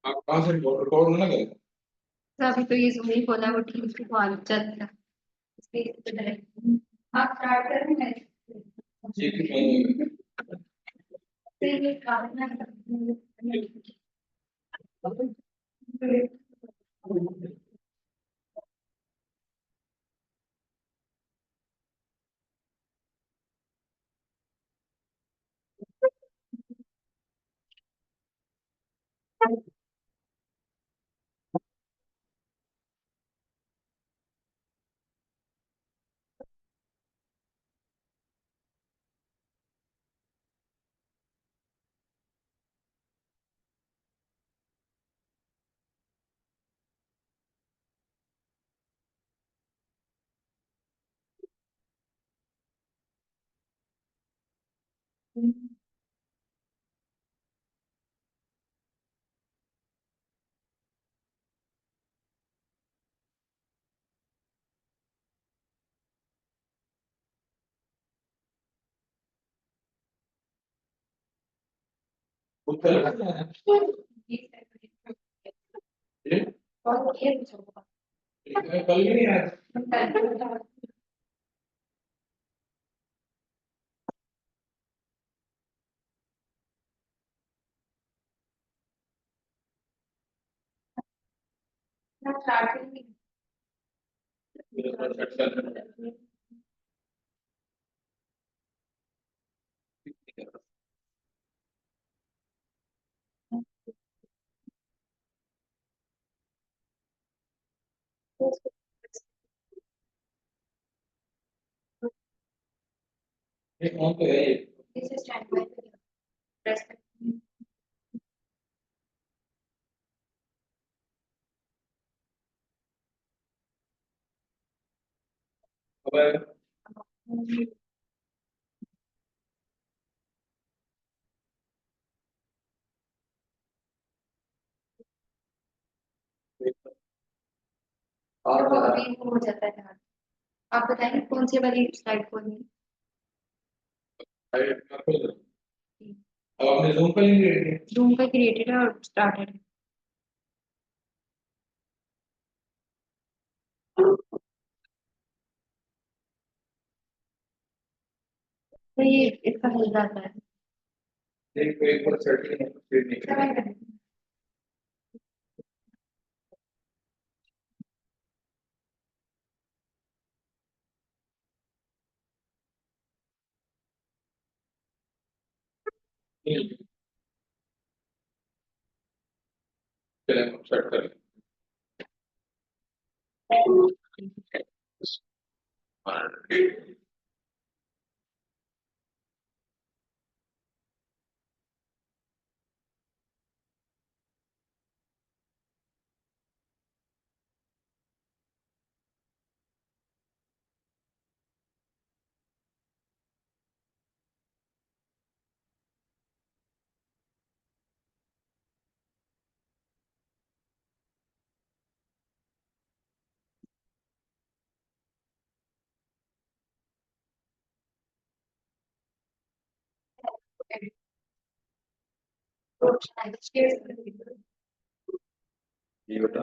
आप कहाँ से रिकॉर्ड ना करें। तो अभी तो ये जूम ही खोला, वो ठीक से कॉल चल रहा है, इसलिए तो डायरेक्ट आप स्टार्ट करें। मैं ठीक है से ये काम ना उत्तर ये और ये कल भी नहीं आया। स्टार्टिंग ये कौन पे है ये। This is stand by press अब और वो अभी हो जाता है। आप बताएंगे कौन सी वाली स्लाइड खोलनी अब आपने जूम पर लिंक रेडी जूम का क्रिएटेड है और स्टार्टेड है। तो ये इसका हो जाता है। एक एक बार सेटिंग फिर निकल चले हम स्टार्ट करें। ये बता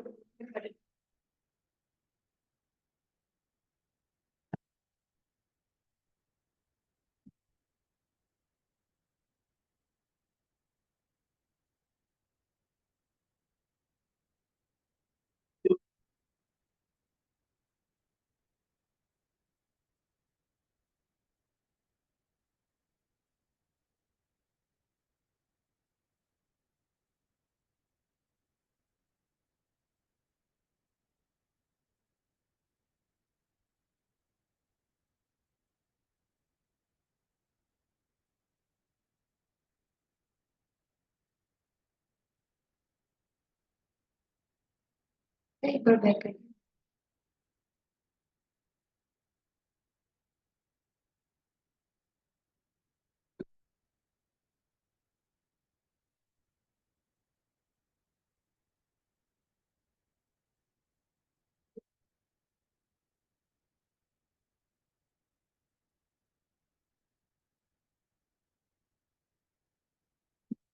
एक बार बैक करिए।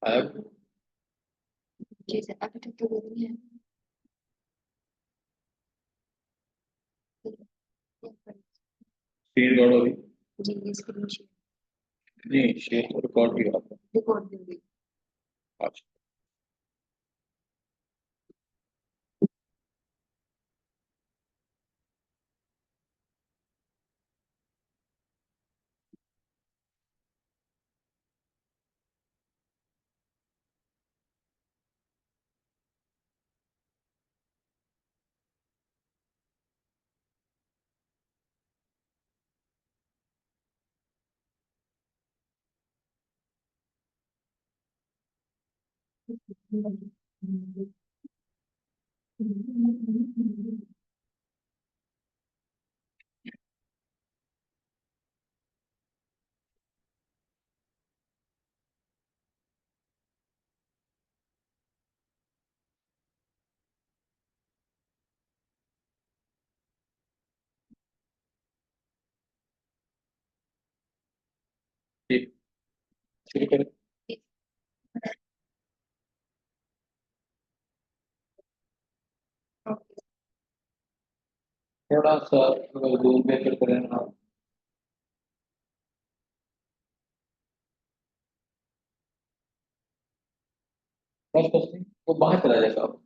आया जी सर, अभी तक तो नहीं है। स्क्रीन रिकॉर्ड होगी? जी ये स्क्रीन शेयर नहीं, शेयर तो रिकॉर्ड भी होगा। रिकॉर्ड होगी। अच्छा, ठीक, शुरू करें। ओके। थोड़ा सा जूम बेहतर करें ना। बस बस नहीं, वो बाहर चला जाएगा, अब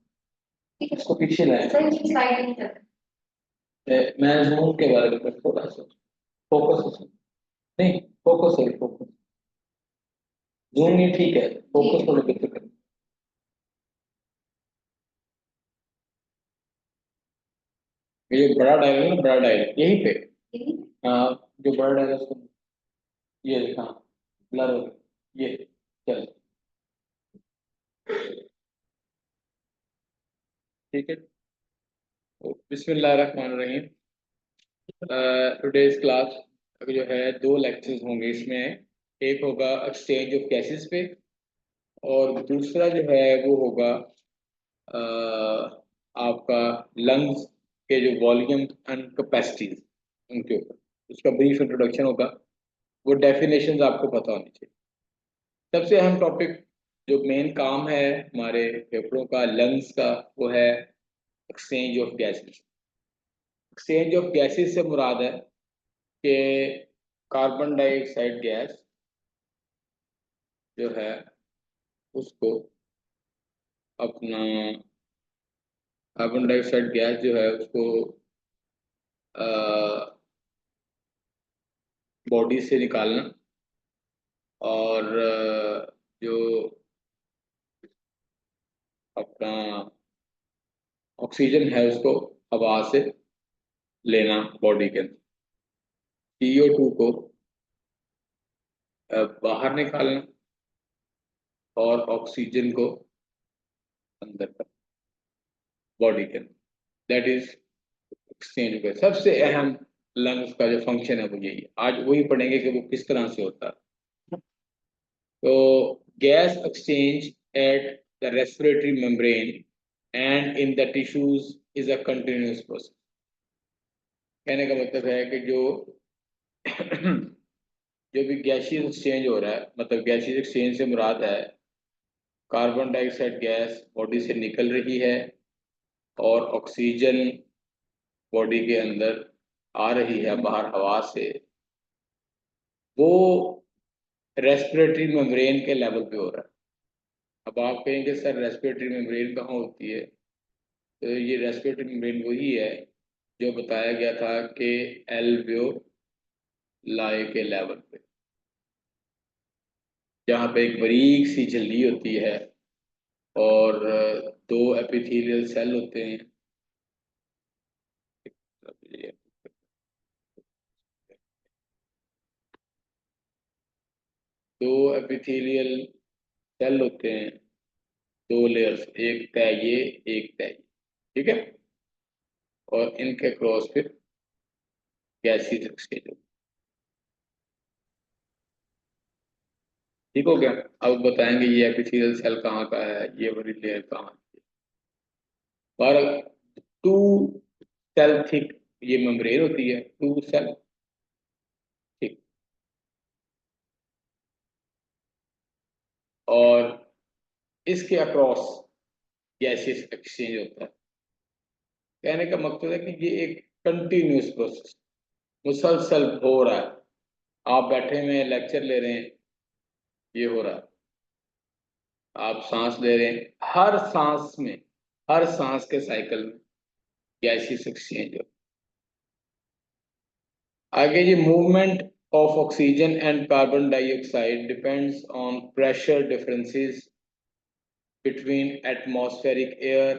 ठीक है उसको पीछे लाए। सर, ये स्लाइड नहीं कर। मैं जूम के बारे में थोड़ा सा फोकस, नहीं फोकस है, फोकस। जूम नहीं, ठीक है, फोकस थोड़ा बेहतर करें। ये जो बड़ा डायल है ना, बड़ा डायल यहीं पे। हाँ, जो बड़ा डायल है उसको, ये हाँ, ब्लर हो गया ये। चल, ठीक है। तो बिस्मिल्लाहिर्रहमानिर्रहीम। टुडेज क्लास जो है, दो लेक्चर्स होंगे इसमें। एक होगा एक्सचेंज ऑफ गैसेस पे, और दूसरा जो है वो होगा आपका लंग्स के जो वॉल्यूम एंड कैपेसिटीज, उनके ऊपर उसका ब्रीफ इंट्रोडक्शन होगा। वो डेफिनेशंस आपको पता होनी चाहिए। सबसे अहम टॉपिक जो मेन काम है हमारे फेफड़ों का, लंग्स का, वो है exchange of gases. Exchange of gases से मुराद है कि कार्बन डाइऑक्साइड गैस जो है उसको अपना, कार्बन डाइऑक्साइड गैस जो है उसको बॉडी से निकालना, और जो अपना ऑक्सीजन है उसको हवा से लेना बॉडी के अंदर, CO2 को बाहर निकालना, और ऑक्सीजन को अंदर कर बॉडी के अंदर। दैट इज एक्सचेंज का सबसे अहम लंग्स का जो फंक्शन है वो यही है। आज वही पढ़ेंगे कि वो किस तरह से होता है। तो gas exchange at the respiratory membrane and in the tissues is a continuous process. कहने का मतलब है कि जो जो भी गैसीय एक्सचेंज हो रहा है, मतलब गैसीय एक्सचेंज से मुराद है कार्बन डाइऑक्साइड गैस बॉडी से निकल रही है और ऑक्सीजन बॉडी के अंदर आ रही है बाहर हवा से। वो रेस्पिरेटरी मेम्ब्रेन के लेवल पे हो रहा है। अब आप कहेंगे सर रेस्पिरेटरी मेम्ब्रेन कहाँ होती है? तो ये रेस्पिरेटरी मेम्ब्रेन वही है जो बताया गया था कि एल्वियोलाई के लेवल पे, जहाँ पे एक बारीक सी झिल्ली होती है और दो एपिथेलियल सेल होते हैं। दो एपिथेलियल सेल होते हैं, दो लेयर्स, एक तय ये, एक तय ये, ठीक है। और इनके क्रॉस फिर गैसीय एक्सचेंज। ठीक हो गया। अब बताएंगे ये एपिथेलियल सेल कहाँ का है, ये वाली लेयर कहाँ है। पर टू सेल थिक ये मेम्ब्रेन होती है, टू सेल थिक। और इसके अक्रॉस गैसेस एक्सचेंज होता है। कहने का मकसद है कि ये एक कंटिन्यूस प्रोसेस, मुसलसल हो रहा है। आप बैठे हुए लेक्चर ले रहे हैं, ये हो रहा है। आप सांस ले रहे हैं, हर सांस में, हर सांस के साइकिल में गैसेस एक्सचेंज हो। आगे जी, movement of oxygen and carbon dioxide depends on pressure differences between atmospheric air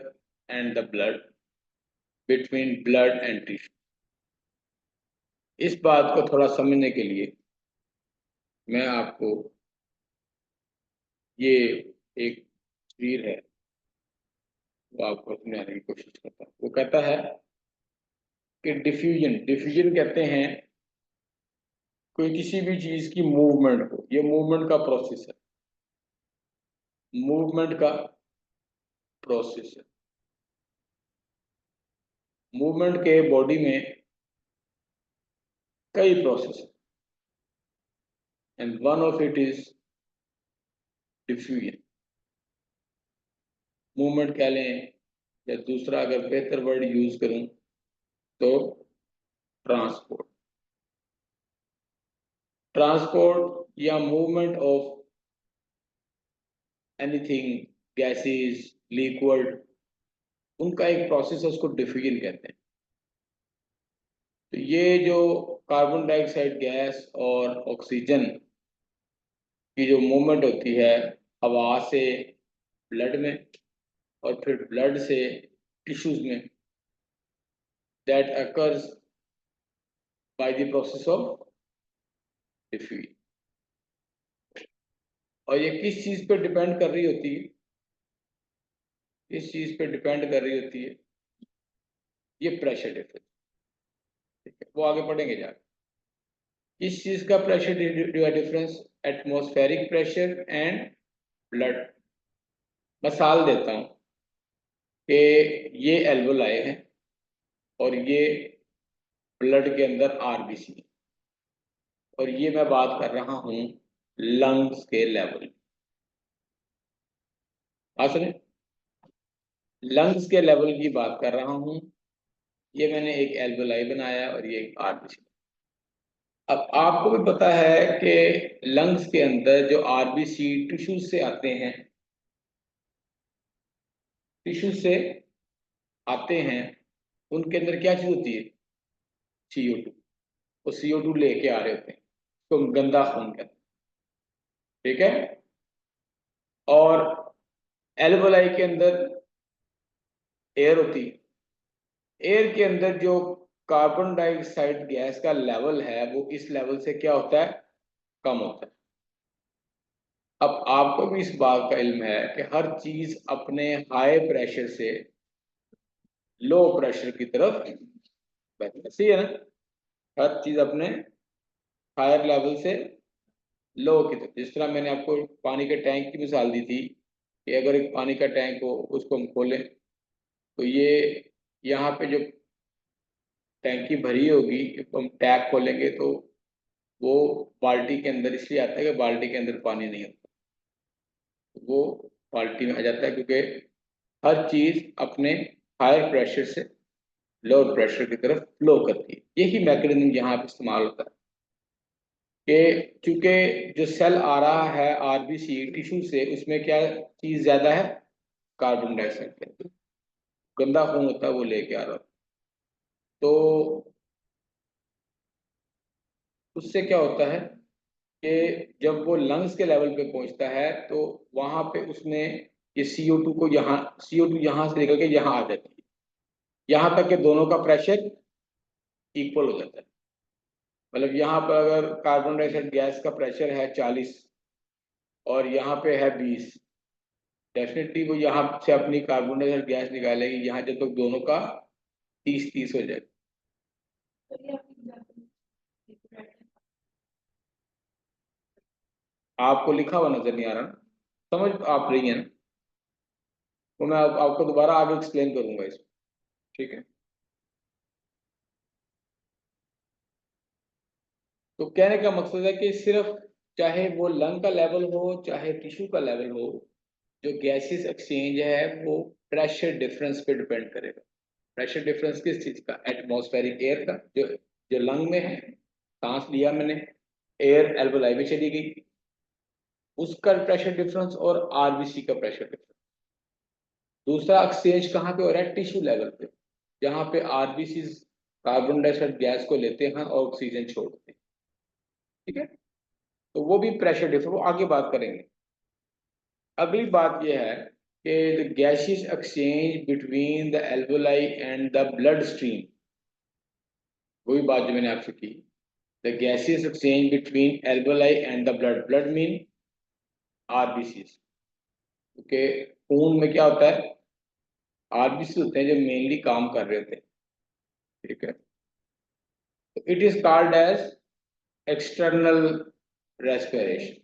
and the blood, between blood and tissue। इस बात को थोड़ा समझने के लिए मैं आपको ये एक तस्वीर है वो आपको समझाने की कोशिश करता हूँ। वो कहता है कि डिफ्यूजन, डिफ्यूजन कहते हैं कोई किसी भी चीज की मूवमेंट हो, ये मूवमेंट का प्रोसेस है, मूवमेंट का प्रोसेस है। मूवमेंट के बॉडी में कई प्रोसेस है, and one of it is diffusion. Movement कह लें, या दूसरा अगर बेहतर वर्ड यूज करूं तो ट्रांसपोर्ट। ट्रांसपोर्ट या movement of anything, gases, liquid, उनका एक प्रोसेस है, उसको डिफ्यूजन कहते हैं। तो ये जो कार्बन डाइऑक्साइड गैस और ऑक्सीजन की जो मूवमेंट होती है हवा से ब्लड में और फिर ब्लड से टिश्यूज में, that occurs by the process of diffusion. और ये किस चीज पे डिपेंड कर रही होती है, किस चीज पे डिपेंड कर रही होती है, ये प्रेशर डिफरेंस। ठीक है, वो आगे पढ़ेंगे जाके। किस चीज का pressure difference? Atmospheric pressure and blood. मिसाल देता हूं कि ये एल्वोलाई है और ये ब्लड के अंदर आरबीसी है, और ये मैं बात कर रहा हूं लंग्स के लेवल। सुने, लंग्स के लेवल की बात कर रहा हूं। ये मैंने एक एल्वोलाई बनाया और ये एक आरबीसी। अब आपको भी पता है कि लंग्स के अंदर जो आरबीसी टिश्यू से आते हैं, टिश्यू से आते हैं, उनके अंदर क्या चीज होती है? CO2। वो CO2 लेके आ रहे होते हैं, तो गंदा खून कहते हैं। ठीक है। और एल्वोलाई के अंदर एयर होती है। एयर के अंदर जो कार्बन डाइऑक्साइड गैस का लेवल है वो इस लेवल से क्या होता है? कम होता है। अब आपको भी इस बात का इल्म है कि हर चीज अपने हाई प्रेशर से लो प्रेशर की तरफ बढ़ती है, सही है ना? हर चीज अपने हायर लेवल से लो की तरफ। जिस तरह मैंने आपको पानी के टैंक की मिसाल दी थी कि अगर एक पानी का टैंक हो, उसको हम खोलें तो ये यहाँ पे जो टैंकी भरी होगी, हम टैप खोलेंगे तो वो बाल्टी के अंदर इसलिए आता है कि बाल्टी के अंदर पानी नहीं होता, वो बाल्टी में आ जाता है, क्योंकि हर चीज अपने हायर प्रेशर से लोअर प्रेशर की तरफ फ्लो करती है। यही मैकेनिज्म यहाँ पे इस्तेमाल होता है कि चूंकि जो सेल आ रहा है आरबीसी टिश्यू से, उसमें क्या चीज ज्यादा है? Carbon dioxide. गंदा खून होता है वो लेके आ रहा है, तो उससे क्या होता है कि जब वो लंग्स के लेवल पे पहुंचता है तो वहां पे उसने ये CO2 को, यहाँ CO2 यहाँ से निकल के यहाँ आ जाती है, यहाँ तक कि दोनों का प्रेशर इक्वल हो जाता है। मतलब यहाँ पर अगर कार्बन डाइऑक्साइड गैस का प्रेशर है 40 और यहाँ पे है 20, डेफिनेटली वो यहाँ से अपनी कार्बन डाइऑक्साइड गैस निकालेगी यहाँ जब तक दोनों का 30-30 हो जाए। आपको लिखा हुआ नजर नहीं आ रहा ना? समझ आप रही हैं ना? तो मैं आपको दोबारा आगे एक्सप्लेन करूंगा इसको। ठीक है। तो कहने का मकसद है कि सिर्फ चाहे वो लंग का लेवल हो चाहे टिश्यू का लेवल हो, जो गैसेस एक्सचेंज है वो प्रेशर डिफरेंस पे डिपेंड करेगा। प्रेशर डिफरेंस किस चीज का? एटमॉस्फेरिक एयर का, जो जो लंग में है, सांस लिया मैंने, एयर एल्वोलाई में चली गई, उसका प्रेशर डिफरेंस और आरबीसी का प्रेशर डिफरेंस। दूसरा एक्सचेंज कहाँ पे हो रहा है? टिश्यू लेवल पे, जहाँ पे आरबीसी कार्बन डाइऑक्साइड गैस को लेते हैं और ऑक्सीजन छोड़ते हैं। ठीक है, तो वो भी प्रेशर डिफरेंस, वो आगे बात करेंगे। अगली बात यह है कि the gaseous exchange between the alveoli and the blood stream, वही बात जो मैंने आपसे की, the gaseous exchange between alveoli and the blood, blood mean RBC, क्योंकि खून में क्या होता है? आरबीसी होते हैं जो मेनली काम कर रहे होते हैं। ठीक है, तो it is called as external respiration,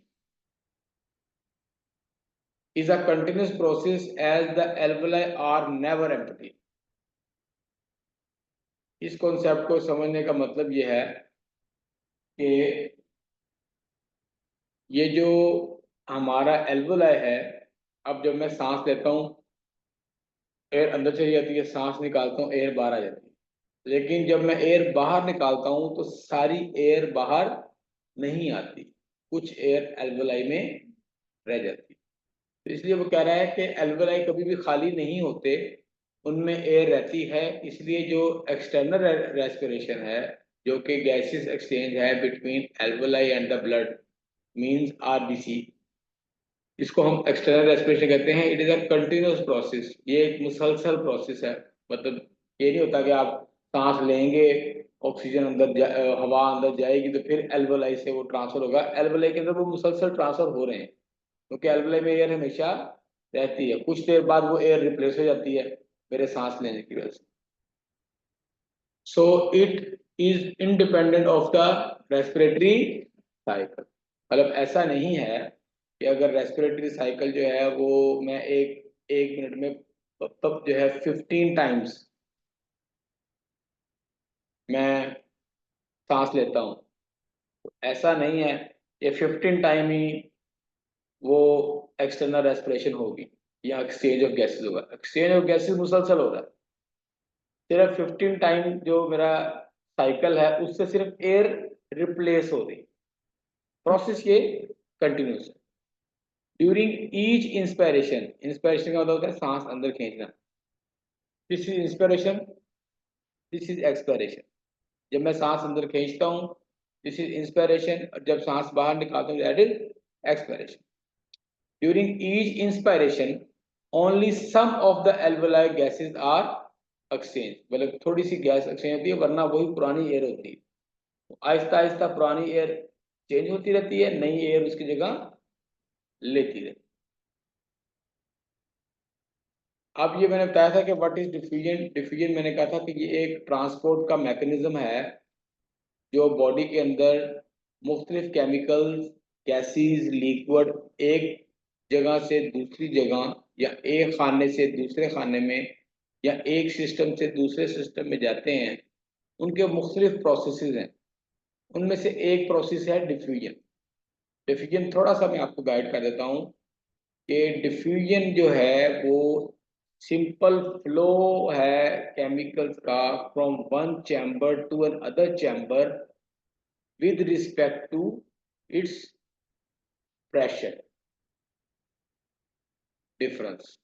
is a continuous process as the alveoli are never empty। इस कॉन्सेप्ट को समझने का मतलब यह है कि ये जो हमारा एल्वोलाई है, अब जब मैं सांस लेता हूँ एयर अंदर चली जाती है, सांस निकालता हूँ एयर बाहर आ जाती है, लेकिन जब मैं एयर बाहर निकालता हूँ तो सारी एयर बाहर नहीं आती, कुछ एयर एल्वोलाई में रह जाती है। तो इसलिए वो कह रहा है कि एल्वोलाई कभी भी खाली नहीं होते, उनमें एयर रहती है। इसलिए जो एक्सटर्नल रेस्पिरेशन है, जो कि गैसेस एक्सचेंज है between alveoli and the blood means RBC, इसको हम एक्सटर्नल रेस्पिरेशन कहते हैं। It is a continuous process, ये एक मुसलसल प्रोसेस है। मतलब ये नहीं होता कि आप सांस लेंगे, ऑक्सीजन हवा अंदर जाएगी तो फिर एल्वोलाई से वो ट्रांसफर होगा। एल्वोलाई के अंदर वो मुसलसल ट्रांसफर हो रहे हैं, क्योंकि एल्वोलाई में एयर हमेशा रहती है, कुछ देर बाद वो एयर रिप्लेस हो जाती है मेरे सांस लेने की वजह से। So it is independent of the respiratory cycle. मतलब ऐसा नहीं है कि अगर रेस्पिरेटरी साइकिल जो है वो मैं एक एक मिनट में तब जो है 15 टाइम्स मैं सांस लेता हूँ, तो ऐसा नहीं है। ये 15 टाइम ही वो एक्सटर्नल रेस्पिरेशन होगी या एक्सचेंज ऑफ गैसेस होगा। एक्सचेंज ऑफ गैसेस मुसलसल हो रहा है, सिर्फ 15 टाइम जो मेरा साइकिल है उससे सिर्फ एयर रिप्लेस हो रही, प्रोसेस ये कंटिन्यूस है। ड्यूरिंग ईच इंस्पायरेशन, इंस्पायरेशन का मतलब होता है सांस अंदर खींचना, this is inspiration, this is expiration. जब मैं सांस अंदर खींचता हूँ दिस इज इंस्पायरेशन, और जब सांस बाहर निकालता हूँ that is expiration. During each inspiration only some of the alveoli gases are exchange, मतलब थोड़ी सी गैस एक्सचेंज होती है, वरना वही पुरानी एयर होती है। तो आहिस्ता आहिस्ता पुरानी एयर चेंज होती रहती है, नई एयर उसकी जगह लेती रहती है। अब ये मैंने बताया था कि व्हाट इज डिफ्यूजन। डिफ्यूजन मैंने कहा था कि ये एक ट्रांसपोर्ट का मैकेनिज्म है जो बॉडी के अंदर मुख्तलिफ केमिकल्स, गैसेस, लिक्विड एक जगह से दूसरी जगह या एक खाने से दूसरे खाने में या एक सिस्टम से दूसरे सिस्टम में जाते हैं, उनके मुख्तलिफ प्रोसेसेस हैं। उनमें से एक प्रोसेस है डिफ्यूजन। डिफ्यूजन थोड़ा सा मैं आपको गाइड कर देता हूँ कि डिफ्यूजन जो है वो सिंपल फ्लो है केमिकल्स का from one chamber to another chamber with respect to its pressure difference।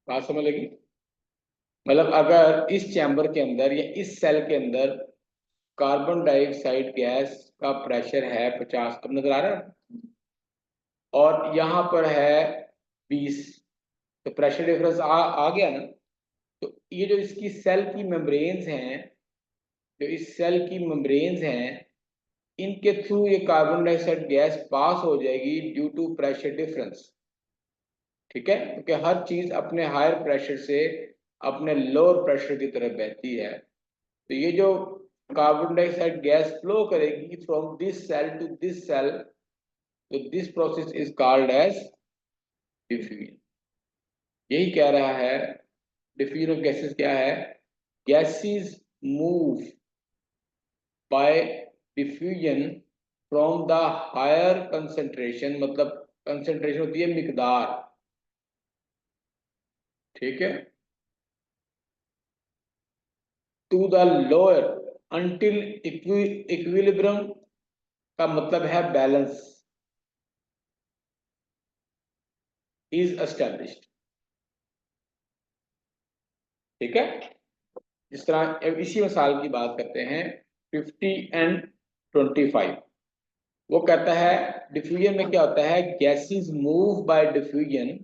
बात समझ लगी? मतलब अगर इस चैम्बर के अंदर या इस सेल के अंदर कार्बन डाइऑक्साइड गैस का प्रेशर है 50, अब नजर आ रहा है, और यहाँ पर है 20, तो प्रेशर डिफरेंस आ गया ना। तो ये जो इसकी सेल की मेम्ब्रेन्स हैं, जो इस सेल की मेम्ब्रेन्स हैं, इनके थ्रू ये कार्बन डाइऑक्साइड गैस पास हो जाएगी ड्यू टू प्रेशर डिफरेंस। ठीक है, क्योंकि हर चीज अपने हायर प्रेशर से अपने लोअर प्रेशर की तरफ बहती है। तो ये जो कार्बन डाइऑक्साइड गैस फ्लो करेगी from this cell to this cell, तो this process is called as diffusion. यही कह रहा है डिफ्यूजन ऑफ गैसेस क्या है? Gases move by diffusion from the higher concentration, मतलब कंसेंट्रेशन होती है मिकदार, ठीक है, to the lower until equilibrium का मतलब है बैलेंस इज एस्टैब्लिश्ड, ठीक है। जिस तरह इसी मिसाल की बात करते हैं 50 and 25, वो कहता है डिफ्यूजन में क्या होता है, gases move by diffusion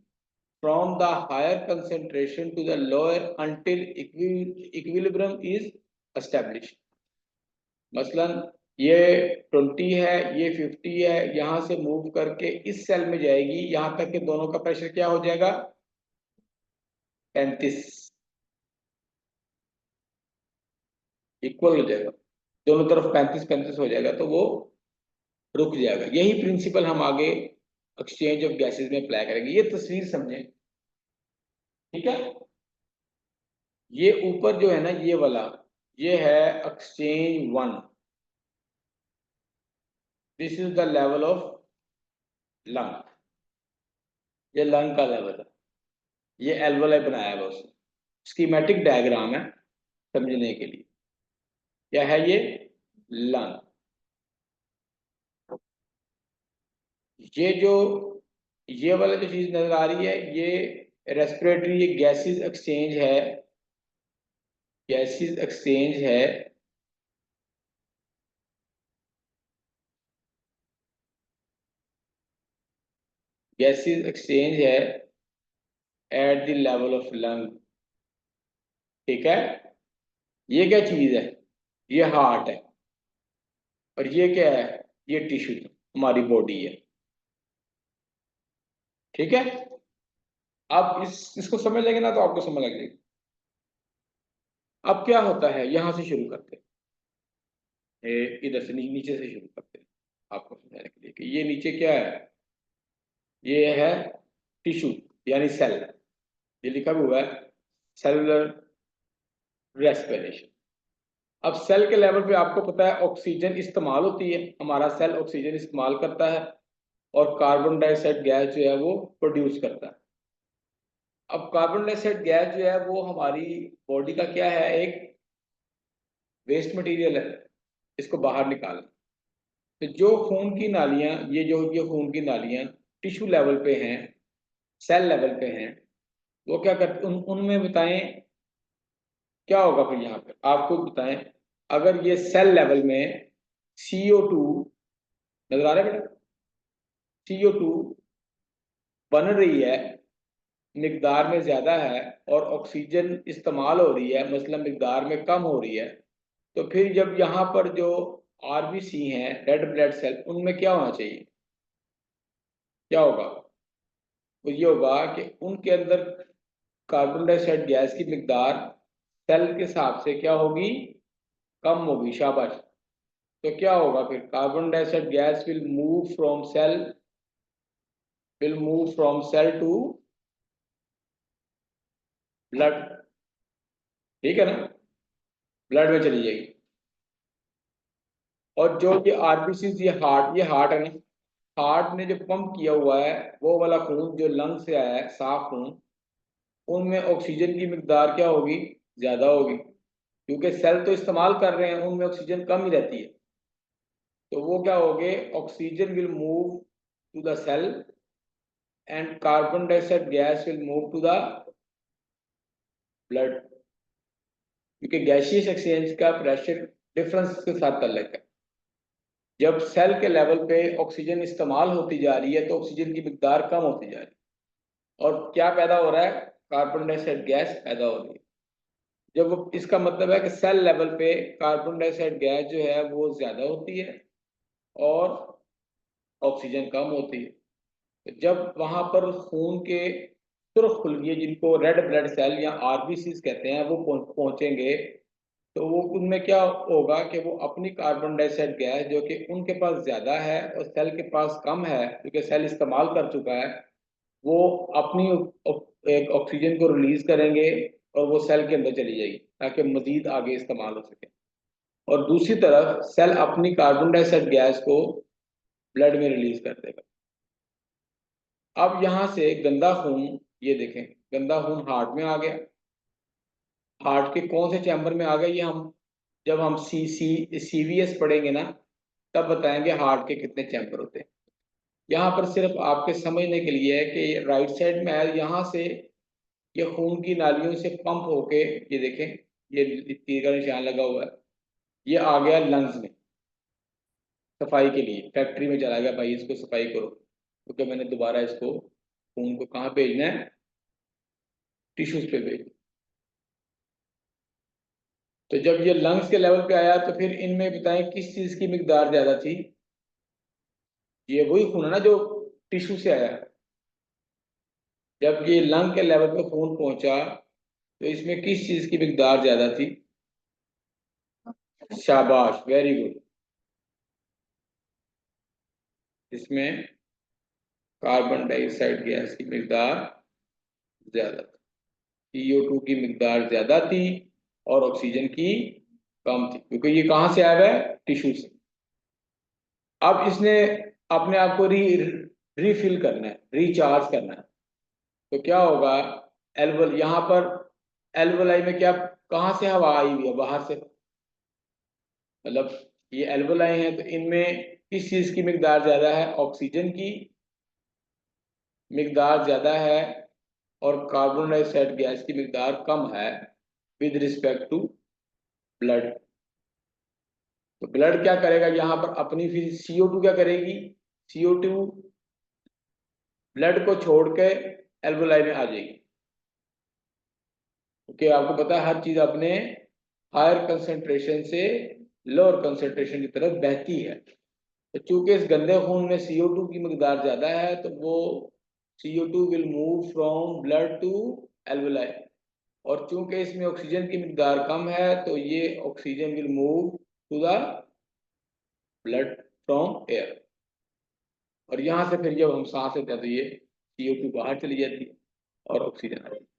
from the higher concentration to the lower until equilibrium is established. मसलन ये 20 है, ये 50 है, यहां से मूव करके इस सेल में जाएगी, यहां तक कि दोनों का प्रेशर क्या हो जाएगा, 35, इक्वल हो जाएगा, दोनों तरफ 35-35 हो जाएगा, तो वो रुक जाएगा। यही प्रिंसिपल हम आगे एक्सचेंज ऑफ गैसेस में अप्लाई करेंगे। ये तस्वीर समझें, ठीक है। ये ऊपर जो है ना, ये वाला, ये है exchange 1, this is the level of lung, ये लंग का लेवल है, ये एल्वोलाई बनाया है उसने, स्कीमेटिक डायग्राम है समझने के लिए। क्या है ये, लंग। ये जो ये वाला जो चीज नजर आ रही है, ये रेस्पिरेटरी, ये गैसेस एक्सचेंज है, गैसेस एक्सचेंज है, गैसेस एक्सचेंज है at the level of lung, ठीक है। ये क्या चीज है, ये हार्ट है, और ये क्या है, ये टिश्यू हमारी बॉडी है, ठीक है। अब इसको समझ लेंगे ना तो आपको समझ लग जाएगी। अब क्या होता है, यहां से शुरू करते हैं, इधर से नीचे से शुरू करते हैं आपको समझाने के लिए कि ये नीचे क्या है, ये है टिश्यू यानी सेल, ये लिखा भी हुआ है सेलुलर रेस्पिरेशन। अब सेल के लेवल पे आपको पता है ऑक्सीजन इस्तेमाल होती है, हमारा सेल ऑक्सीजन इस्तेमाल करता है और कार्बन डाइऑक्साइड गैस जो है वो प्रोड्यूस करता है। अब कार्बन डाइऑक्साइड गैस जो है वो हमारी बॉडी का क्या है, एक वेस्ट मटेरियल है, इसको बाहर निकालना। तो जो खून की नालियां, ये खून की नालियां टिश्यू लेवल पे हैं, सेल लेवल पे हैं, वो क्या करते उनमें बताएं क्या होगा। फिर यहाँ पे आपको बताएं, अगर ये सेल लेवल में CO2 नजर आ रहा है बेटा, CO2 बन रही है, मिकदार में ज्यादा है, और ऑक्सीजन इस्तेमाल हो रही है, मतलब मिकदार में कम हो रही है, तो फिर जब यहाँ पर जो RBC हैं, रेड ब्लड सेल, उनमें क्या होना चाहिए, क्या होगा, तो ये होगा कि उनके अंदर कार्बन डाइऑक्साइड गैस की मिकदार सेल के हिसाब से क्या होगी, कम होगी, शाबाश। तो क्या होगा फिर, carbon dioxide gas will move from cell to blood, ठीक है ना, ब्लड में चली जाएगी। और जो ये RBC, ये हार्ट है ना, हार्ट ने जो पंप किया हुआ है वो वाला खून जो लंग से आया है, साफ खून, उनमें ऑक्सीजन की मिकदार क्या होगी, ज्यादा होगी, क्योंकि सेल तो इस्तेमाल कर रहे हैं, उनमें ऑक्सीजन कम ही रहती है। तो वो क्या हो गए, oxygen will move to the cell and carbon dioxide gas will move to the blood, क्योंकि गैसियस एक्सचेंज का प्रेशर डिफरेंस के साथ ताल्लुक है। जब सेल के लेवल पे ऑक्सीजन इस्तेमाल होती जा रही है तो ऑक्सीजन की मिकदार कम होती जा रही है, और क्या पैदा हो रहा है, कार्बन डाइऑक्साइड गैस पैदा हो रही है। जब वो, इसका मतलब है कि सेल लेवल पे कार्बन डाइऑक्साइड गैस जो है वो ज्यादा होती है और ऑक्सीजन कम होती है। तो जब वहां पर खून के सुर्ख खुलगे, जिनको रेड ब्लड सेल या RBC कहते हैं, वो पहुंचेंगे, तो वो उनमें क्या होगा कि वो अपनी कार्बन डाइऑक्साइड गैस जो कि उनके पास ज्यादा है और सेल के पास कम है, क्योंकि सेल इस्तेमाल कर चुका है, वो अपनी एक ऑक्सीजन को रिलीज करेंगे और वो सेल के अंदर चली जाएगी ताकि मजीद आगे इस्तेमाल हो सके। और दूसरी तरफ सेल अपनी कार्बन डाइऑक्साइड गैस को ब्लड में रिलीज कर देगा। अब यहाँ से गंदा खून, ये देखें गंदा खून हार्ट में आ गया। हार्ट के कौन से चैम्बर में आ गया, ये हम जब हम CVS पढ़ेंगे ना तब बताएंगे हार्ट के कितने चैम्बर होते हैं। यहाँ पर सिर्फ आपके समझने के लिए है कि राइट साइड में है, यहाँ से ये खून की नालियों से पंप होके, ये देखें ये तीर का निशान लगा हुआ है, ये आ गया लंग्स में सफाई के लिए। फैक्ट्री में चला गया भाई इसको सफाई करो, क्योंकि मैंने दोबारा इसको खून को कहाँ भेजना है, टिश्यूज पे भेजना। तो जब ये लंग्स के लेवल पे आया तो फिर इनमें बताएं किस चीज की मिकदार ज्यादा थी। ये वही खून है ना जो टिश्यू से आया। जब ये लंग के लेवल पे खून पहुंचा तो इसमें किस चीज की मिकदार ज्यादा थी। शाबाश, वेरी गुड। इसमें कार्बन डाइऑक्साइड गैस की मिकदार ज्यादा थी, CO2 की मिकदार ज्यादा थी और ऑक्सीजन की कम थी, क्योंकि ये कहाँ से आया हुआ है, टिश्यू से। अब इसने अपने आप को रिफिल करना है, रिचार्ज करना है। तो क्या होगा, एल्वल यहाँ पर एल्वलाई में क्या, कहाँ से हवा आई हुई है, बाहर से। मतलब ये एल्वलाई हैं तो इनमें किस चीज की मिकदार ज्यादा है, ऑक्सीजन की मिकदार ज्यादा है और कार्बन डाइऑक्साइड गैस की मिकदार कम है विद रिस्पेक्ट टू ब्लड। तो ब्लड क्या करेगा यहाँ पर, अपनी फिर CO2 क्या करेगी, CO2 ब्लड को छोड़ के एल्वोलाई में आ जाएगी, क्योंकि आपको पता है हर चीज अपने हायर कंसेंट्रेशन से लोअर कंसेंट्रेशन की तरफ बहती है। तो चूंकि इस गंदे खून में CO2 की मिकदार ज्यादा है तो वो CO2 will move from blood to alveoli, और चूंकि इसमें ऑक्सीजन की मिकदार कम है तो ये oxygen will move to the blood from air, और यहाँ से फिर जब हम सांस लेते हैं तो ये CO2 बाहर चली जाती है और ऑक्सीजन आ जाती है।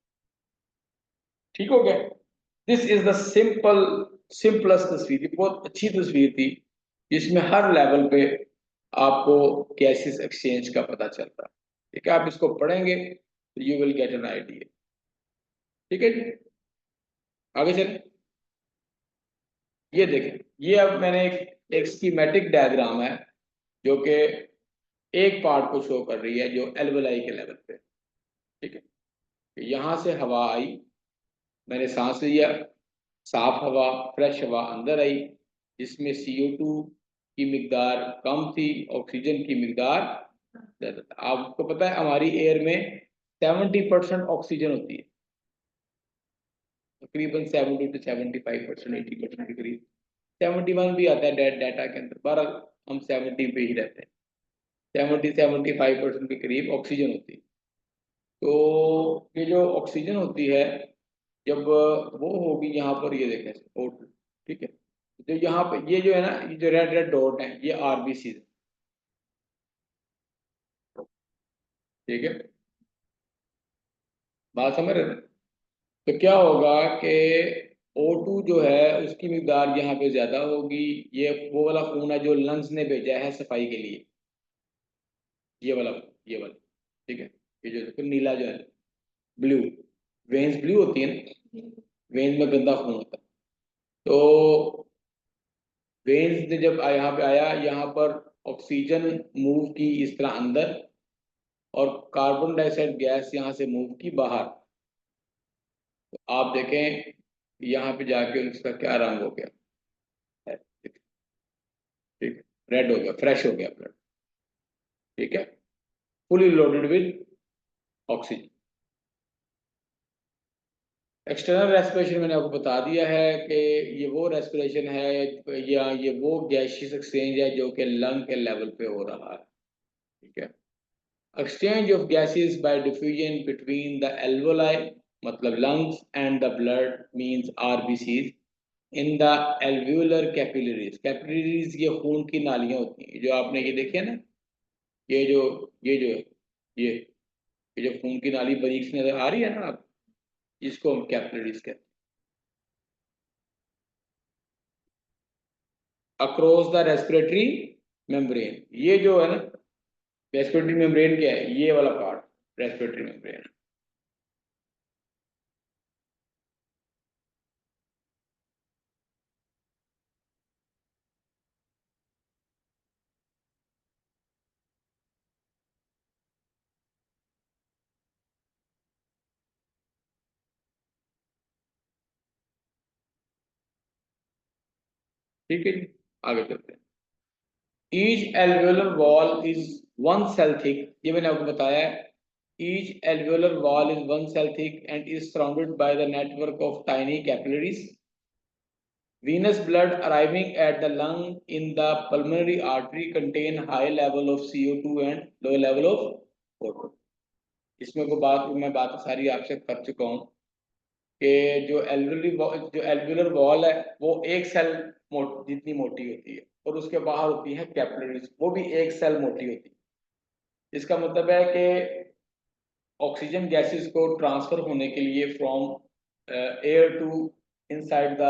ठीक हो गया। दिस इज द सिंपलेस्ट तस्वीर, ये बहुत अच्छी तस्वीर थी जिसमें हर लेवल पे आपको गैसेस एक्सचेंज का पता चलता है। ठीक है, आप इसको पढ़ेंगे तो you will get an idea. ठीक है जी, आगे चलें। ये देखें, ये अब मैंने एक स्कीमेटिक डायग्राम है जो कि एक पार्ट को शो कर रही है जो एल्वेलाई के लेवल पे। ठीक है, यहाँ से हवा आई, मैंने सांस लिया, साफ हवा फ्रेश हवा अंदर आई, जिसमें CO2 की मिकदार कम थी, ऑक्सीजन की मिकदार ज्यादा था। आपको पता है हमारी एयर में 70% ऑक्सीजन होती है, तकरीबन 70 to 75%, 80% के करीब। 71 भी आता है डाटा के अंदर, 12 हम 70 पे ही रहते हैं। 70-75% के करीब ऑक्सीजन होती है। तो ये जो ऑक्सीजन होती है जब वो होगी यहाँ पर, ये देखें O2। ठीक है, जो यहाँ पे ये जो है ना, ये जो रेड रेड डॉट है ये RBC है। ठीक है, बात समझ रहे हैं? तो क्या होगा कि O2 जो है उसकी मिकदार यहाँ पे ज्यादा होगी। ये वो वाला खून है जो लंग्स ने भेजा है सफाई के लिए, ये वाला। ठीक है, ये जो देखो नीला जो है, ब्लू, वेन्स ब्लू होती है ना, वेन्स में गंदा खून होता है। तो वेन्स ने जब यहाँ पे आया, यहाँ पर ऑक्सीजन मूव की इस तरह अंदर और कार्बन डाइऑक्साइड गैस यहाँ से मूव की बाहर। तो आप देखें यहाँ पे जाके उसका क्या रंग हो गया, ठीक, रेड हो गया, फ्रेश हो गया ब्लड। ठीक है, fully loaded with oxygen. External respiration मैंने आपको बता दिया है कि ये वो रेस्पिरेशन है या ये वो गैसियस एक्सचेंज है जो कि लंग के लेवल पे हो रहा है। ठीक है, exchange of gases by diffusion between the alveoli मतलब lungs and the blood means RBCs in the alveolar capillaries. Capillaries ये खून की नालियां होती हैं, जो आपने ये देखे ना, ये जो ये जो ये ये जो खून की नाली बारीक से नजर आ रही है ना आप, इसको हम कैपिलरीज कहते हैं। अक्रॉस द रेस्पिरेटरी मेम्ब्रेन, ये जो है ना रेस्पिरेटरी मेम्ब्रेन क्या है, ये वाला पार्ट रेस्पिरेटरी मेम्ब्रेन। ठीक है जी, आगे चलते हैं। Each alveolar wall is one cell thick, ये मैंने आपको बताया है। Each alveolar wall is one cell thick and is surrounded by the network of tiny capillaries. Venous blood arriving at the lung in the pulmonary artery contain high level of CO2 and low level of O2। इसमें को बात मैं बात सारी आपसे कर चुका हूँ कि जो एल्वुलर वॉल है वो एक सेल जितनी मोटी होती है और उसके बाहर होती है कैपिलरीज, वो भी एक सेल मोटी होती है। इसका मतलब है कि ऑक्सीजन गैसेस को ट्रांसफर होने के लिए from air to inside the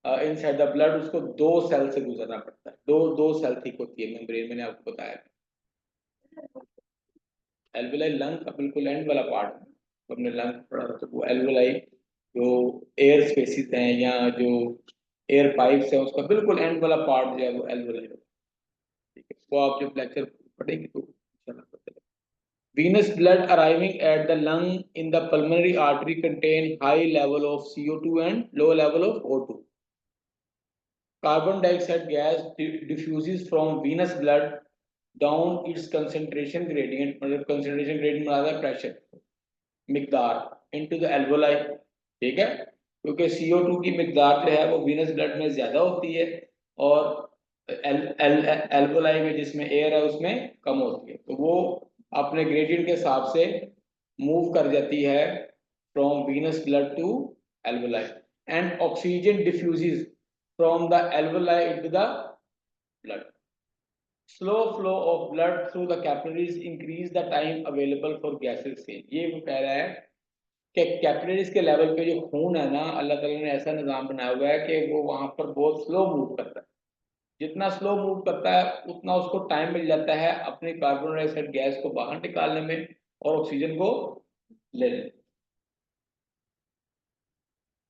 inside the blood उसको दो सेल से गुजरना पड़ता है। दो दो सेल थिक होती है मेम्ब्रेन, मैंने आपको बताया। एल्वुलाई लंग का बिल्कुल एंड वाला पार्ट, तो हमने लंग पढ़ा था, तो वो एल्वुलाई जो एयर स्पेसिस हैं या जो एयर पाइप्स हैं उसका बिल्कुल एंड वाला पार्ट जो है वो एल्वुलाई होता है। ठीक है, वो आप जब लेक्चर पढ़ेंगे तो इंशाल्लाह पता चलेगा। Venous blood arriving at the lung in the pulmonary artery contain high level of CO2 and low level of O2। Carbon dioxide gas diffuses from venous blood down its concentration gradient, मतलब concentration gradient मतलब है pressure मिकदार into the alveoli। ठीक है, क्योंकि CO2 की मिकदार जो है वो venous blood में ज्यादा होती है और एल्वोलाई में जिसमें एयर है उसमें कम होती है, तो वो अपने ग्रेडियंट के हिसाब से मूव कर जाती है from venous blood to alveoli and oxygen diffuses from the alveoli into the blood. Slow flow of blood through the capillaries increase the time available for gases exchange. ये वो कह रहा है कि कैपिलरीज के लेवल पे जो खून है ना, अल्लाह ताला ने ऐसा निज़ाम बनाया हुआ है कि वो वहां पर बहुत स्लो मूव करता है। जितना स्लो मूव करता है उतना उसको टाइम मिल जाता है अपनी कार्बन डाइऑक्साइड गैस को बाहर निकालने में और ऑक्सीजन को लेने में।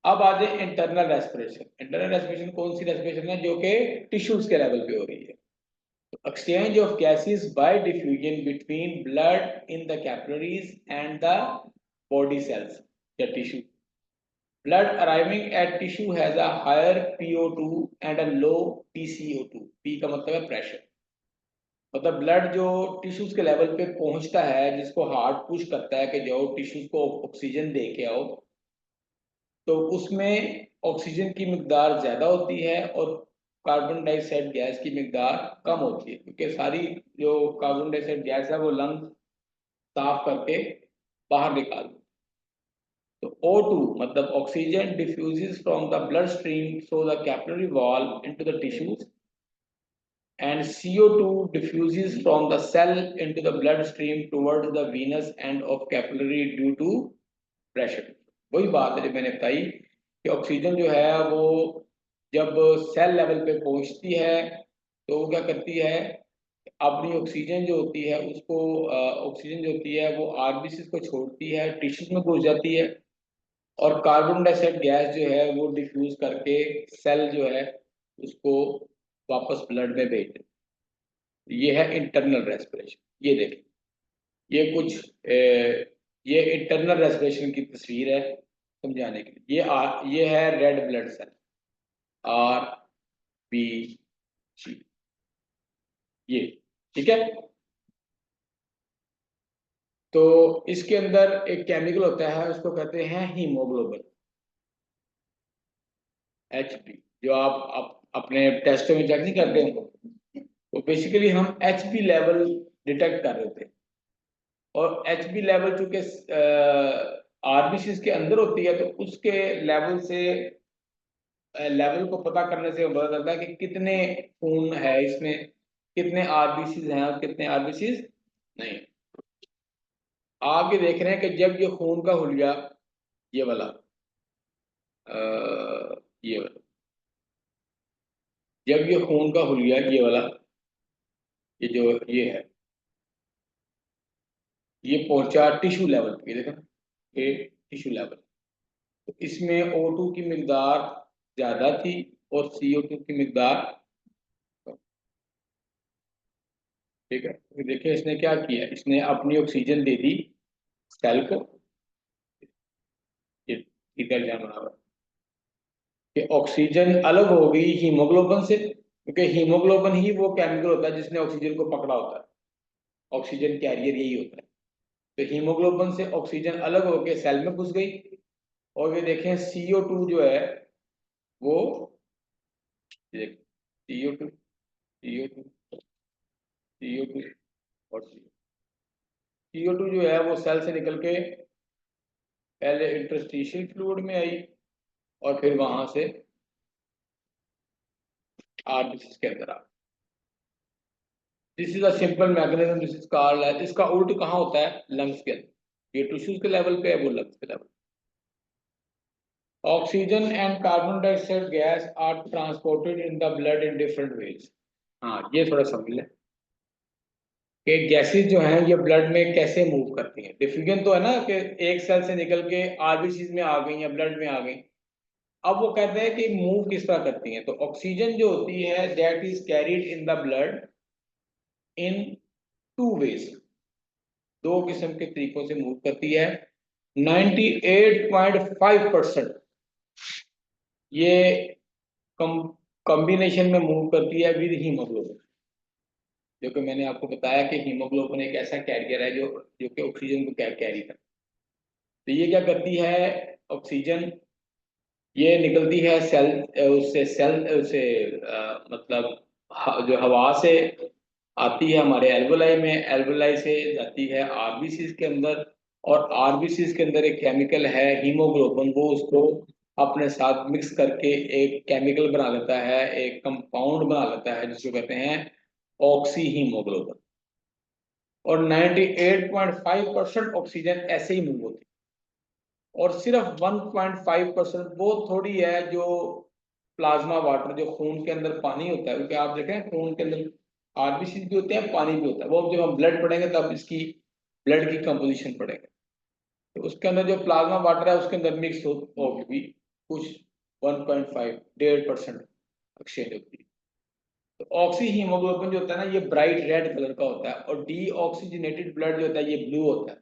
अब आ जाए इंटरनल रेस्पिरेशन। इंटरनल रेस्पिरेशन कौन सी रेस्पिरेशन है, जो कि टिश्यूज के लेवल पे हो रही है। Exchange of gases by diffusion between blood in the capillaries and the body cells या tissue. Blood arriving at tissue has a higher PO2 and a low PCO2। P का मतलब है प्रेशर, मतलब ब्लड जो टिश्यूज के level पे पहुंचता है, जिसको हार्ट पुश करता है कि जाओ टिश्यूज को ऑक्सीजन दे के आओ, तो उसमें ऑक्सीजन की मिकदार ज़्यादा होती है और कार्बन डाइऑक्साइड गैस की मिकदार कम होती है, क्योंकि सारी जो कार्बन डाइऑक्साइड गैस है वो लंग साफ करके बाहर निकाल दो। तो O2 मतलब oxygen diffuses from the blood stream through the capillary wall into the tissues and CO2 diffuses from the cell into the bloodstream towards the venous end of capillary due to pressure। वही बात है जो मैंने बताई कि oxygen जो है वो जब सेल लेवल पे पहुंचती है तो वो क्या करती है, अपनी ऑक्सीजन जो होती है उसको ऑक्सीजन जो होती है वो आरबीसी को छोड़ती है, टिश्यूज में घुस जाती है और कार्बन डाइऑक्साइड गैस जो है वो डिफ्यूज करके सेल जो है उसको वापस ब्लड में भेज देती है। ये है इंटरनल रेस्पिरेशन। ये देखिए, ये कुछ ये इंटरनल रेस्पिरेशन की तस्वीर है समझाने के लिए। ये है रेड ब्लड सेल RBG, ये ठीक है। तो इसके अंदर एक केमिकल होता है उसको कहते हैं हीमोग्लोबिन, HB, जो आप अपने टेस्ट में चेक नहीं करते हैं, तो बेसिकली हम HB लेवल डिटेक्ट कर रहे थे और HB लेवल चूंकि आरबीसी के अंदर होती है तो उसके लेवल से लेवल को पता करने से पता चलता है कि कितने खून है इसमें, कितने आरबीसी हैं और कितने आरबीसी नहीं। आगे देख रहे हैं कि जब ये खून का हुलिया, ये वाला ये वाला, जब ये खून का हुलिया ये वाला ये जो ये है, ये पहुंचा टिश्यू लेवल पे, देखो ये टिश्यू लेवल। तो इसमें O2 की मिकदार ज्यादा थी और CO2 की मिकदार कम। ठीक है, तो देखिए इसने क्या किया, इसने अपनी ऑक्सीजन दे दी सेल को। ये इधर क्या बना हुआ है कि ऑक्सीजन अलग हो गई हीमोग्लोबिन से, क्योंकि हीमोग्लोबिन ही वो केमिकल होता है जिसने ऑक्सीजन को पकड़ा होता है, ऑक्सीजन कैरियर यही होता है। तो हीमोग्लोबिन से ऑक्सीजन अलग होकर सेल में घुस गई, और ये देखें CO2 जो है वो, CO2, CO2, CO2 और CO2 जो है वो सेल से निकल के पहले इंटरस्टिशियल फ्लूइड में आई और फिर वहां से आरबीसी के अंदर आ। This is a simple mechanism, this is called, इसका उल्ट कहाँ होता है, लंग्स के अंदर। ये टिश्यूज के लेवल पे है, वो लंग्स के level. Oxygen and carbon dioxide gas are transported in the blood in different ways. हाँ, ये थोड़ा समझ लें कि गैसेस जो हैं ये ब्लड में कैसे मूव करती हैं। डिफ्यूजन तो है ना कि एक सेल से निकल के आरबीसी में आ गई या ब्लड में आ गई। अब वो कहते हैं कि मूव किस तरह करती हैं। तो ऑक्सीजन जो होती है that is carried in the blood in two ways, दो किस्म के तरीकों से मूव करती है। 98.5% ये कॉम्बिनेशन में मूव करती है विद हीमोग्लोबिन। जो कि मैंने आपको बताया कि हीमोग्लोबिन एक ऐसा कैरियर है जो जो कि ऑक्सीजन को कैरी करता है। तो ये क्या करती है, ऑक्सीजन ये निकलती है सेल, उससे सेल से मतलब जो हवा से आती है हमारे एल्वोलाई में, एल्वोलाई से जाती है आरबीसी के अंदर, और आरबीसी के अंदर एक केमिकल है हीमोग्लोबिन, वो उसको अपने साथ मिक्स करके एक केमिकल बना लेता है, एक कंपाउंड बना लेता है जिसको कहते हैं ऑक्सी हीमोग्लोबिन। और 98.5% ऑक्सीजन ऐसे ही मूव होती है, और सिर्फ 1.5% वो थोड़ी है जो प्लाज्मा वाटर, जो खून के अंदर पानी होता है, क्योंकि आप देखें खून के अंदर आरबीसी भी होते हैं, पानी भी होता है, वो जब हम ब्लड पढ़ेंगे तब इसकी ब्लड की कंपोजिशन पढ़ेंगे। तो उसके अंदर जो प्लाज्मा वाटर है उसके अंदर मिक्स होगी भी कुछ 1.5 1.5% एक्सचेंज होती है। तो ऑक्सी हीमोग्लोबिन जो होता है ना ये ब्राइट रेड कलर का होता है, और डी ऑक्सीजनेटेड ब्लड जो होता है ये ब्लू होता है।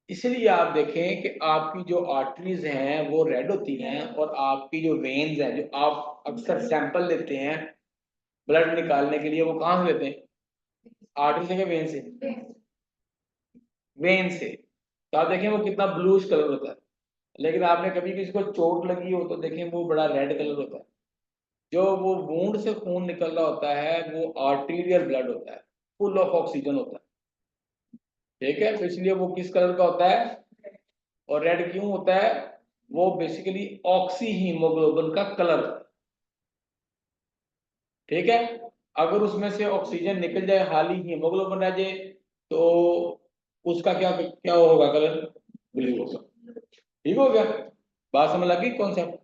इसलिए आप देखें कि आपकी जो आर्टरीज हैं वो रेड होती हैं, और आपकी जो वेन्स हैं, जो आप अक्सर सैंपल लेते हैं ब्लड निकालने के लिए, वो कहाँ से लेते हैं, आर्टरी से या वेन से, वेन से। तो आप देखें वो कितना ब्लूइश कलर होता है। लेकिन आपने कभी किसी को चोट लगी हो तो देखें वो बड़ा रेड कलर होता है। जो वो वूंड से खून निकल रहा होता है वो आर्टीरियल ब्लड होता है, फुल ऑफ ऑक्सीजन होता है। ठीक है, तो इसलिए वो किस कलर का होता है, और रेड क्यों होता है, वो बेसिकली ऑक्सी हीमोग्लोबिन का कलर। ठीक है, अगर उसमें से ऑक्सीजन निकल जाए, खाली हीमोग्लोबिन रह जाए, तो उसका क्या क्या होगा, कलर ब्लू होगा। ठीक हो गया, बात समझ लगी कॉन्सेप्ट।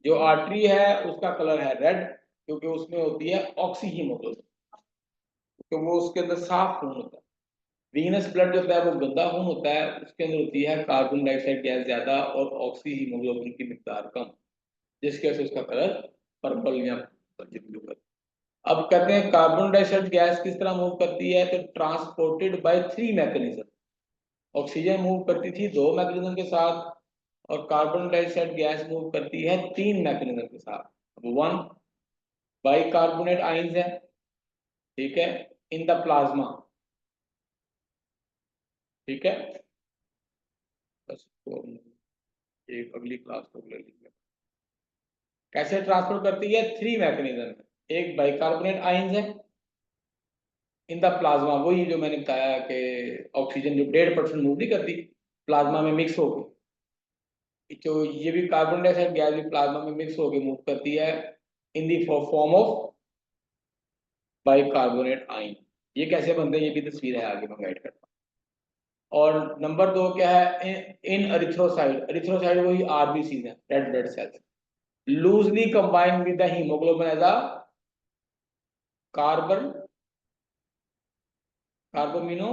जो आर्टरी है उसका कलर है रेड, क्योंकि उसमें होती है ऑक्सी हीमोग्लोबिन, क्योंकि वो उसके अंदर साफ खून होता है। वीनस ब्लड जो होता है वो गंदा खून होता है, उसके अंदर होती है कार्बन डाइऑक्साइड गैस ज्यादा और ऑक्सी हीमोग्लोबिन की मिकदार कम, जिसकी वजह से उसका कलर पर्पल या ब्लू कलर। अब कहते हैं कार्बन डाइऑक्साइड गैस किस तरह मूव करती है, तो transported by 3 mechanism. Oxygen move करती थी 2 मैकेनिज्म के साथ, और कार्बन डाइऑक्साइड गैस मूव करती है 3 मैकेनिज्म के साथ। 1 बाइकार्बोनेट आयंस है, ठीक है, इन द प्लाज्मा। ठीक है, बस तो एक अगली क्लास को ले लीजिए। कैसे ट्रांसफर करती है, 3 मैकेनिज्म। एक बाइकार्बोनेट आयंस है इन द प्लाज्मा, वही जो मैंने बताया कि ऑक्सीजन जो 1.5% मूव नहीं करती, प्लाज्मा में मिक्स होकर, तो ये भी कार्बन डाइऑक्साइड गैस भी प्लाज्मा में मिक्स होकर मूव करती है in the form of bicarbonate ion. ये कैसे बनते हैं ये भी तस्वीर है, आगे मैं गाइड करता हूँ। और नंबर 2 क्या है, इन अरिथ्रोसाइड। अरिथ्रोसाइड वही आरबीसी है, red blood cells, loosely combined with the haemoglobin as a carbon carbamino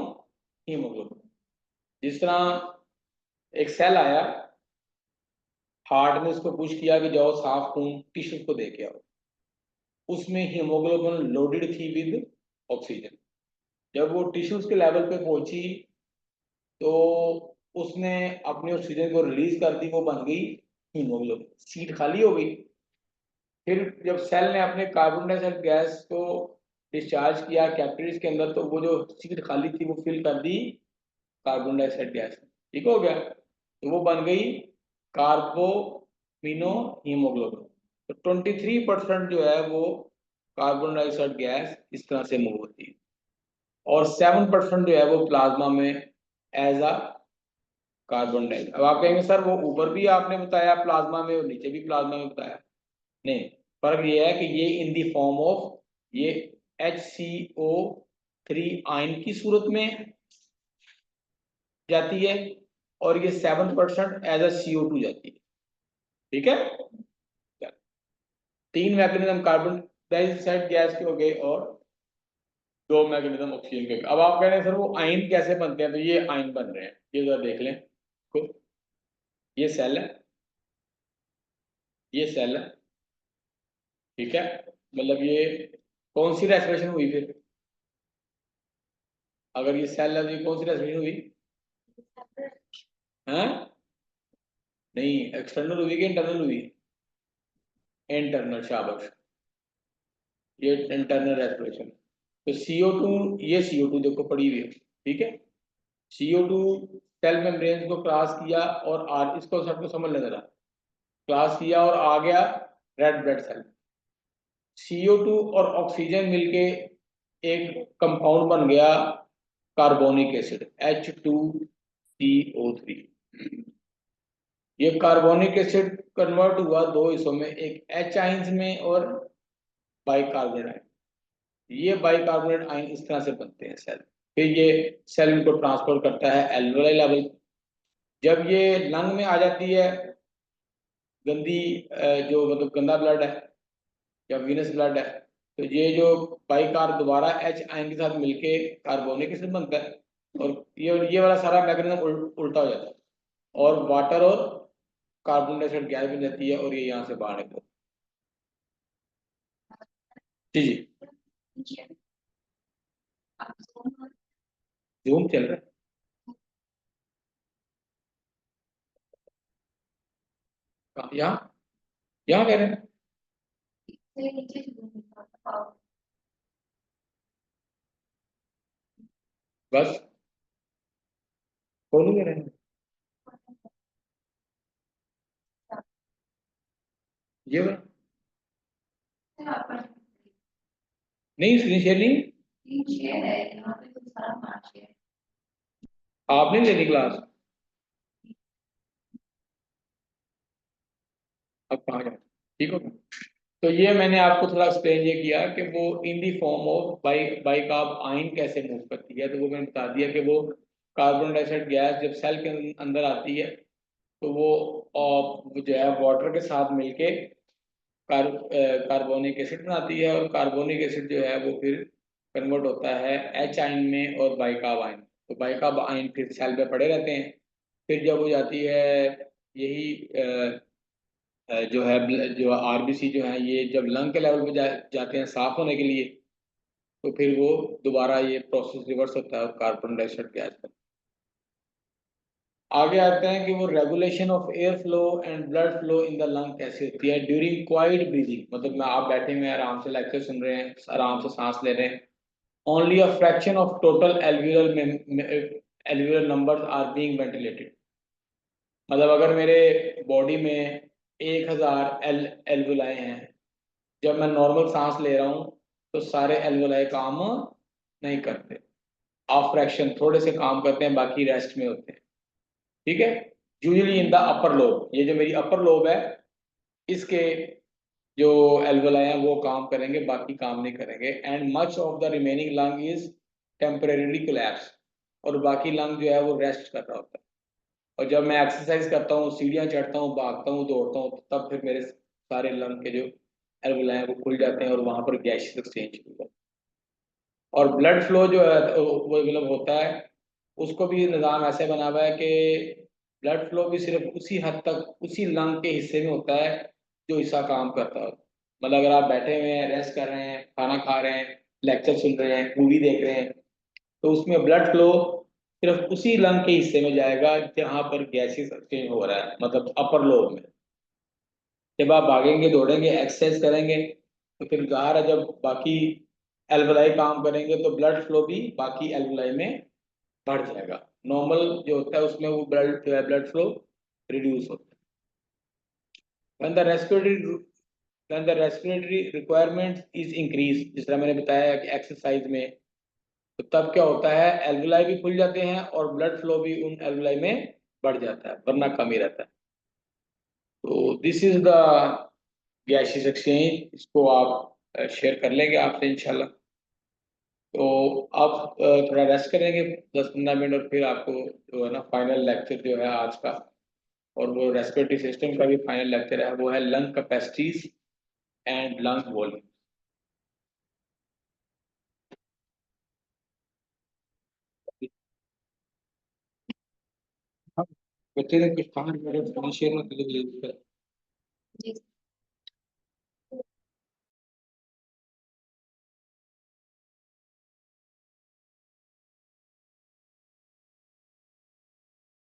haemoglobin. जिस तरह एक सेल आया, हार्ट ने उसको पुश किया कि जाओ साफ खून टिश्यू को दे के आओ, उसमें हीमोग्लोबिन लोडेड थी विद ऑक्सीजन। जब वो टिश्यूज के लेवल पे पहुंची तो उसने अपनी ऑक्सीजन को रिलीज कर दी, वो बन गई हीमोग्लोबिन, सीट खाली हो गई। फिर जब सेल ने अपने कार्बन डाइऑक्साइड गैस को डिस्चार्ज किया कैपिलरीज के अंदर, तो वो जो सीट खाली थी वो फिल कर दी कार्बन डाइऑक्साइड गैस। ठीक हो गया, तो वो बन गई कार्बोमिनो हीमोग्लोबिन। तो 23% जो है वो कार्बन डाइऑक्साइड गैस इस तरह से मूव होती है, और 7% जो है वो प्लाज्मा में एज अ कार्बन डाइऑक्साइड। अब आप कहेंगे सर वो ऊपर भी आपने बताया प्लाज्मा में और नीचे भी प्लाज्मा में बताया। नहीं, फर्क ये है कि ये इन दी फॉर्म ऑफ ये HCO3 आयन की सूरत में जाती है, और ये 7% एज अ CO2 जाती है। ठीक है, तीन मैकेनिज्म कार्बन डाइऑक्साइड गैस के हो गए और दो मैकेनिज्म ऑक्सीजन के। अब आप कह रहे हैं सर वो आयन कैसे बनते हैं, तो ये आयन बन रहे हैं, ये जरा देख लें खुद। ये सेल है, ये सेल है, ठीक है। मतलब ये कौन सी रेस्पिरेशन हुई फिर, अगर ये सेल है तो ये कौन सी रेस्पिरेशन हुई हैं? नहीं, एक्सटर्नल हुई कि इंटरनल हुई? इंटरनल, शाबाश, ये इंटरनल रेस्पिरेशन। तो CO2, ये CO2 देखो पड़ी हुई है, ठीक है। CO2 सेल मेम्ब्रेन को क्रॉस किया और आर, इसको सबको समझ लेना जरा, क्रॉस किया और आ गया रेड ब्लड सेल। CO2 और ऑक्सीजन मिलके एक कंपाउंड बन गया कार्बोनिक एसिड H2CO3। ये कार्बोनिक एसिड कन्वर्ट हुआ दो हिस्सों में, एक H आइंस में और बाइकार्बोनेट आयन। ये बाइकार्बोनेट आयन इस तरह से बनते हैं सेल। फिर ये सेल इनको ट्रांसफर करता है एल्वेओलाई लेवल। जब ये लंग में आ जाती है, गंदी जो मतलब गंदा ब्लड है या वीनस ब्लड है, तो ये जो बाइकार दोबारा H आयन के साथ मिलके कार्बोनिक एसिड बनता है, और ये वाला सारा मैकेनिज्म उल्टा हो जाता है, और वाटर और कार्बन डाइऑक्साइड गैस बन जाती है, और ये यहाँ से बाहर निकलती है। जी जी, जूम चल रहा है, यहाँ यहाँ कह रहे हैं बस, खोलू कह रहे हैं ये वाला? नहीं, स्क्रीन शेयर नहीं, आप नहीं लेनी क्लास, अब कहाँ जाए, ठीक हो। तो ये मैंने आपको थोड़ा एक्सप्लेन ये किया कि वो in the form of bicarb ion कैसे मूव करती है। तो वो मैंने बता दिया कि वो कार्बन डाइऑक्साइड गैस जब सेल के अंदर आती है, तो वो जो है वाटर के साथ मिलके कार्बोनिक एसिड बनाती है, और कार्बोनिक एसिड जो है वो फिर कन्वर्ट होता है H आयन में और बाइकार्ब आयन। तो बाइकार्ब आयन फिर सेल पे पड़े रहते हैं। फिर जब हो जाती है यही जो है जो RBC जो है, ये जब लंग के लेवल पे जाते हैं साफ होने के लिए, तो फिर वो दोबारा ये प्रोसेस रिवर्स होता है और कार्बन डाइऑक्साइड गैस बनता है। आगे आते हैं कि वो regulation of air flow and blood flow in the lung कैसे होती है ड्यूरिंग क्वाइट ब्रीदिंग। मतलब मैं आप बैठे हुए आराम से लेक्चर सुन रहे हैं, आराम से सांस ले रहे हैं, only a fraction of total alveolar numbers are being ventilated. मतलब अगर मेरे बॉडी में 1000 एल्वुलाई हैं, जब मैं नॉर्मल सांस ले रहा हूँ तो सारे एल्वुलाई काम नहीं करते, ऑफ फ्रैक्शन थोड़े से काम करते हैं, बाकी रेस्ट में होते हैं। ठीक है, usually in the upper lobe, ये जो मेरी अपर लोब है इसके जो एल्वुलाई हैं वो काम करेंगे, बाकी काम नहीं करेंगे। And much of the remaining lung is temporary collapse, और बाकी लंग जो है वो रेस्ट कर रहा होता है। और जब मैं एक्सरसाइज करता हूँ, सीढ़ियाँ चढ़ता हूँ, भागता हूँ, दौड़ता हूँ, तब फिर मेरे सारे लंग के जो एल्वुलाई हैं वो खुल जाते हैं और वहां पर गैसियस एक्सचेंज होता है। और ब्लड फ्लो जो है वो मतलब होता है, उसको भी निज़ाम ऐसे बना हुआ है कि ब्लड फ्लो भी सिर्फ उसी हद तक उसी लंग के हिस्से में होता है जो हिस्सा काम करता है। मतलब अगर आप बैठे हुए हैं, रेस्ट कर रहे हैं, खाना खा रहे हैं, लेक्चर सुन रहे हैं, मूवी देख रहे हैं, तो उसमें ब्लड फ्लो सिर्फ उसी लंग के हिस्से में जाएगा जहां पर गैसेस एक्सचेंज हो रहा है, मतलब अपर लोब में। जब आप भागेंगे, दौड़ेंगे, एक्सरसाइज करेंगे, तो फिर ज़ाहिर है जब बाकी एल्वुलाई काम करेंगे तो ब्लड फ्लो भी बाकी एल्वुलाई में बढ़ जाएगा। नॉर्मल जो होता है उसमें वो ब्लड फ्लो रिड्यूस होता है। when the respiratory when the respiratory requirement is increased, जिस तरह मैंने बताया कि एक्सरसाइज में, तो तब क्या होता है, एल्वुलाई भी खुल जाते हैं और ब्लड फ्लो भी उन एल्वुलाई में बढ़ जाता है, वरना कम ही रहता है। तो this is the gaseous exchange, इसको आप शेयर कर लेंगे आपसे इंशाल्लाह। तो आप थोड़ा रेस्ट करेंगे 10-15 मिनट, और फिर आपको जो है ना फाइनल लेक्चर जो है आज का, और वो रेस्पिरेटरी सिस्टम का भी फाइनल लेक्चर है, वो है lung capacities and lung volume. बच्चे ने कुछ कहा शेयर में जी